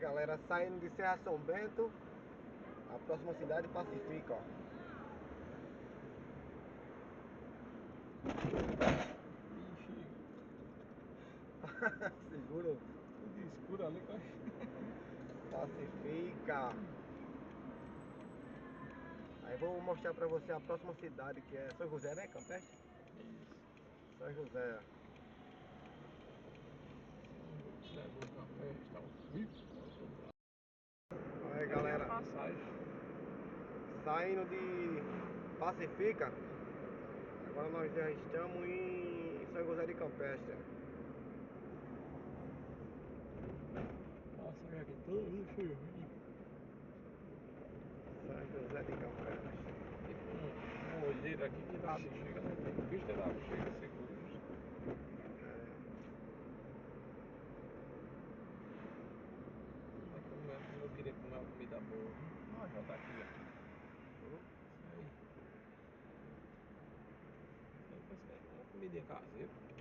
Galera, saindo de Serra São Bento, a próxima cidade Pacifica, ó. Ixi, Seguro. tudo escuro ali, cara. Pacifica. Aí vou mostrar pra você a próxima cidade, que é São José, né, Campestre? Isso. São José. Zé do Café, está um frio. Aí, galera, Passagem. saindo de Pacifica, agora nós já estamos em São José de Campestre. Passagem aqui todo cheio. São José de Campestre. Tem uma olheira aqui que dá chega, não tem pista, dá chega seguro. Eu queria comer uma comida boa. Ah, já tá aqui, ó. Isso aí. Uma comida caseira.